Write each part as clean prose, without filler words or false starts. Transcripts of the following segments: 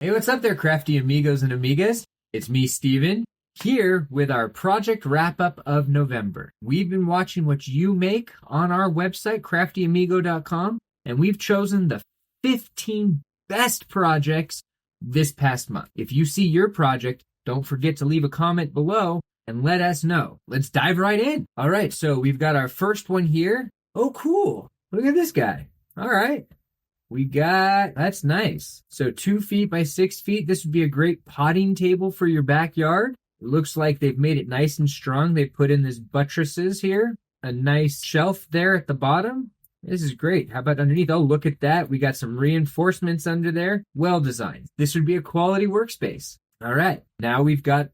Hey, what's up there, Crafty Amigos and Amigas? It's me, Steven, here with our project wrap-up of November. We've been watching what you make on our website, craftyamigo.com, and we've chosen the 15 best projects this past month. If you see your project, don't forget to leave a comment below and let us know. Let's dive right in. All right, so we've got our first one here. Oh, cool. Look at this guy. All right. That's nice. So 2 feet by 6 feet. This would be a great potting table for your backyard. It looks like they've made it nice and strong. They put in this buttresses here, a nice shelf there at the bottom. This is great. How about underneath? Oh, look at that. We got some reinforcements under there. Well designed. This would be a quality workspace. All right. Now we've got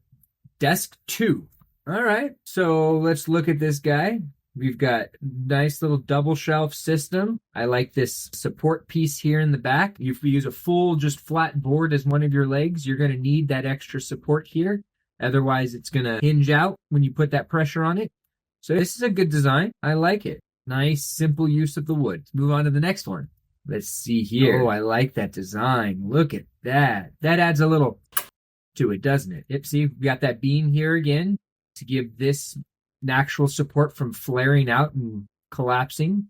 desk 2. All right. So let's look at this guy. We've got nice little double shelf system. I like this support piece here in the back. If you use a full just flat board as one of your legs, you're going to need that extra support here. Otherwise, it's going to hinge out when you put that pressure on it. So this is a good design. I like it. Nice, simple use of the wood. Let's move on to the next one. Let's see here. Oh, I like that design. Look at that. That adds a little to it, doesn't it? Yep, see, we got that beam here again to give this natural support from flaring out and collapsing.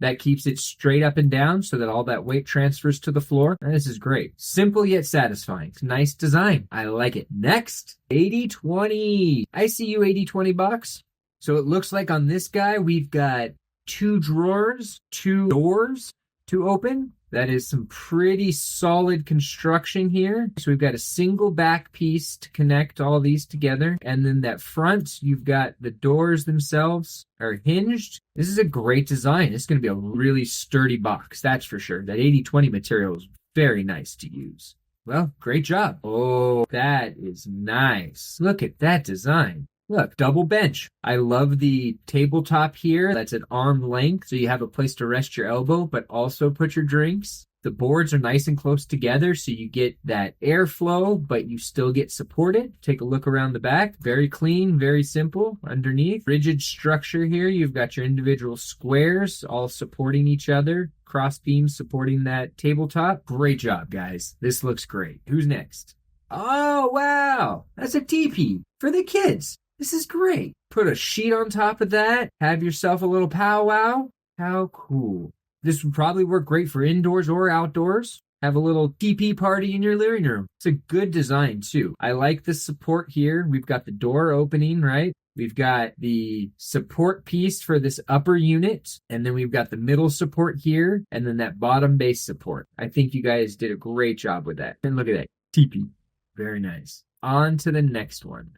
That keeps it straight up and down so that all that weight transfers to the floor. And this is great. Simple yet satisfying. It's a nice design. I like it. Next, 80/20. I see you, 80/20 box. So it looks like on this guy, we've got 2 drawers, 2 doors to open. That is some pretty solid construction here. So we've got a single back piece to connect all these together. And then that front, you've got the doors themselves are hinged. This is a great design. It's going to be a really sturdy box, that's for sure. That 80/20 material is very nice to use. Well, great job. Oh, that is nice. Look at that design. Look, double bench. I love the tabletop here. That's at arm length, so you have a place to rest your elbow, but also put your drinks. The boards are nice and close together, so you get that airflow, but you still get supported. Take a look around the back. Very clean, very simple. Underneath, rigid structure here. You've got your individual squares all supporting each other. Cross beams supporting that tabletop. Great job, guys. This looks great. Who's next? Oh, wow. That's a TeePee for the kids. This is great. Put a sheet on top of that. Have yourself a little powwow. How cool. This would probably work great for indoors or outdoors. Have a little TeePee party in your living room. It's a good design too. I like the support here. We've got the door opening, right? We've got the support piece for this upper unit. And then we've got the middle support here. And then that bottom base support. I think you guys did a great job with that. And look at that. TeePee. Very nice. On to the next one.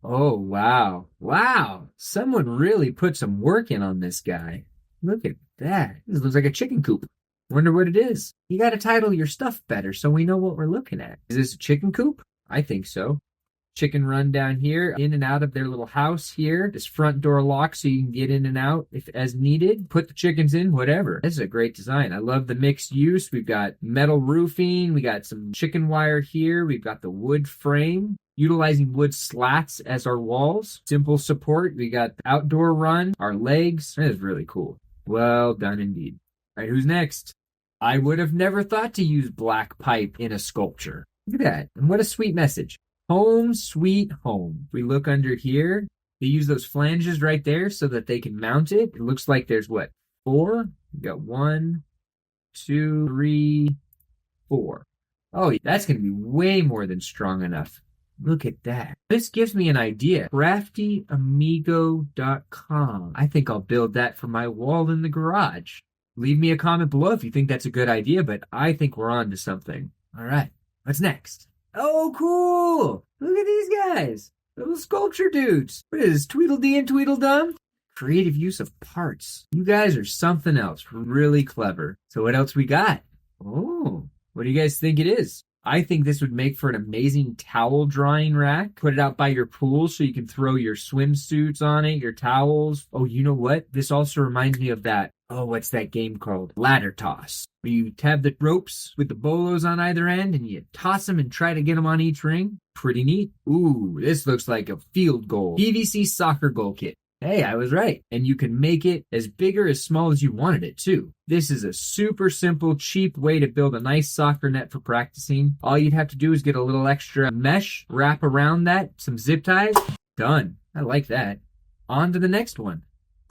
Oh, wow. Wow. Someone really put some work in on this guy. Look at that. This looks like a chicken coop. Wonder what it is. You got to title your stuff better so we know what we're looking at. Is this a chicken coop? I think so. Chicken run down here, in and out of their little house here. This front door lock so you can get in and out if as needed. Put the chickens in, whatever. This is a great design. I love the mixed use. We've got metal roofing. We got some chicken wire here. We've got the wood frame. Utilizing wood slats as our walls. Simple support. We got the outdoor run, our legs. That is really cool. Well done indeed. All right, who's next? I would have never thought to use black pipe in a sculpture. Look at that. And what a sweet message. Home sweet home. We look under here. They use those flanges right there so that they can mount it. It looks like there's what? 4? We got 1, 2, 3, 4. Oh, that's going to be way more than strong enough. Look at that. This gives me an idea. CraftyAmigo.com. I think I'll build that for my wall in the garage. Leave me a comment below if you think that's a good idea, but I think we're on to something. All right, what's next? Oh, cool. Look at these guys. Little sculpture dudes. What is this, Tweedledee and Tweedledum? Creative use of parts. You guys are something else. Really clever. So what else we got? Oh, what do you guys think it is? I think this would make for an amazing towel drying rack. Put it out by your pool so you can throw your swimsuits on it, your towels. Oh, you know what? This also reminds me of that. Oh, what's that game called? Ladder toss. Where you have the ropes with the bolos on either end and you toss them and try to get them on each ring. Pretty neat. Ooh, this looks like a field goal. PVC soccer goal kit. Hey, I was right. And you can make it as big or as small as you wanted it too. This is a super simple, cheap way to build a nice soccer net for practicing. All you'd have to do is get a little extra mesh, wrap around that, some zip ties. Done. I like that. On to the next one.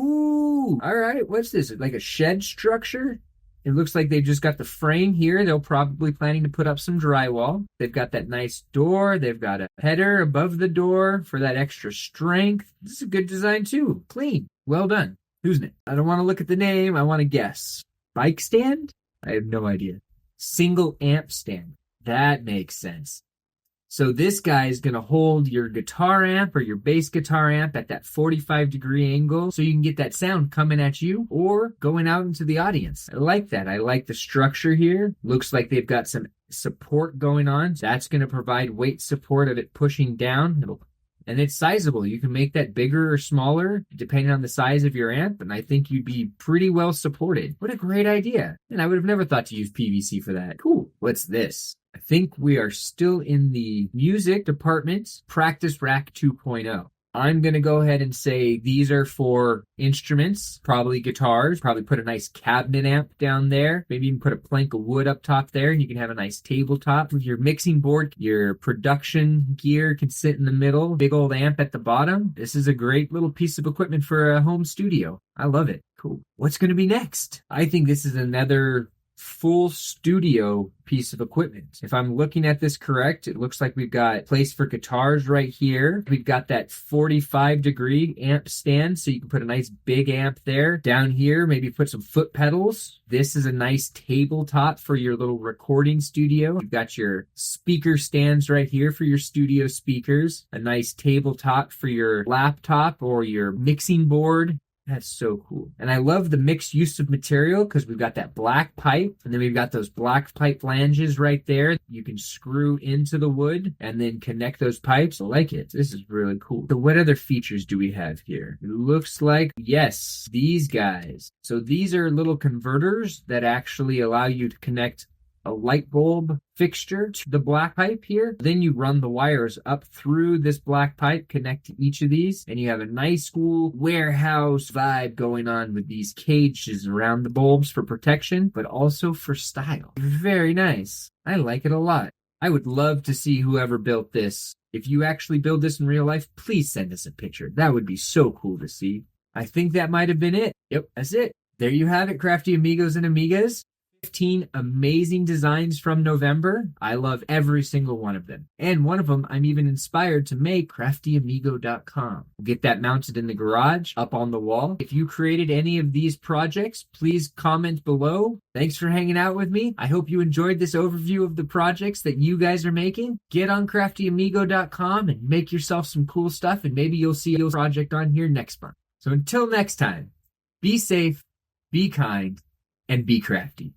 Ooh, all right. What's this? Like a shed structure? It looks like they've just got the frame here. They'll probably planning to put up some drywall. They've got that nice door. They've got a header above the door for that extra strength. This is a good design too. Clean. Well done. Who's next? I don't want to look at the name. I want to guess. Bike stand? I have no idea. Single amp stand. That makes sense. So this guy is going to hold your guitar amp or your bass guitar amp at that 45-degree angle so you can get that sound coming at you or going out into the audience. I like that. I like the structure here. Looks like they've got some support going on. That's going to provide weight support of it pushing down. And it's sizable. You can make that bigger or smaller depending on the size of your amp, and I think you'd be pretty well supported. What a great idea. And I would have never thought to use PVC for that. Cool. What's this? I think we are still in the music department, Practice Rack 2.0. I'm going to go ahead and say these are for instruments, probably guitars, probably put a nice cabinet amp down there. Maybe you can put a plank of wood up top there and you can have a nice tabletop with your mixing board. Your production gear can sit in the middle, big old amp at the bottom. This is a great little piece of equipment for a home studio. I love it. Cool. What's going to be next? I think this is another full studio piece of equipment. If I'm looking at this correct, it looks like we've got place for guitars right here. We've got that 45-degree amp stand, so you can put a nice big amp there. Down here, maybe put some foot pedals. This is a nice tabletop for your little recording studio. You've got your speaker stands right here for your studio speakers. A nice tabletop for your laptop or your mixing board. That's so cool. And I love the mixed use of material because we've got that black pipe and then we've got those black pipe flanges right there. You can screw into the wood and then connect those pipes. I like it. This is really cool. So what other features do we have here? It looks like, yes, these guys. So these are little converters that actually allow you to connect a light bulb fixture to the black pipe here. Then you run the wires up through this black pipe, connect to each of these, and you have a nice cool warehouse vibe going on with these cages around the bulbs for protection, but also for style. Very nice. I like it a lot. I would love to see whoever built this. If you actually build this in real life, please send us a picture. That would be so cool to see. I think that might have been it. Yep, that's it. There you have it, crafty amigos and amigas. 15 amazing designs from November. I love every single one of them. And one of them I'm even inspired to make, craftyamigo.com. We'll get that mounted in the garage, up on the wall. If you created any of these projects, please comment below. Thanks for hanging out with me. I hope you enjoyed this overview of the projects that you guys are making. Get on craftyamigo.com and make yourself some cool stuff, and maybe you'll see a project on here next month. So until next time, be safe, be kind, and be crafty.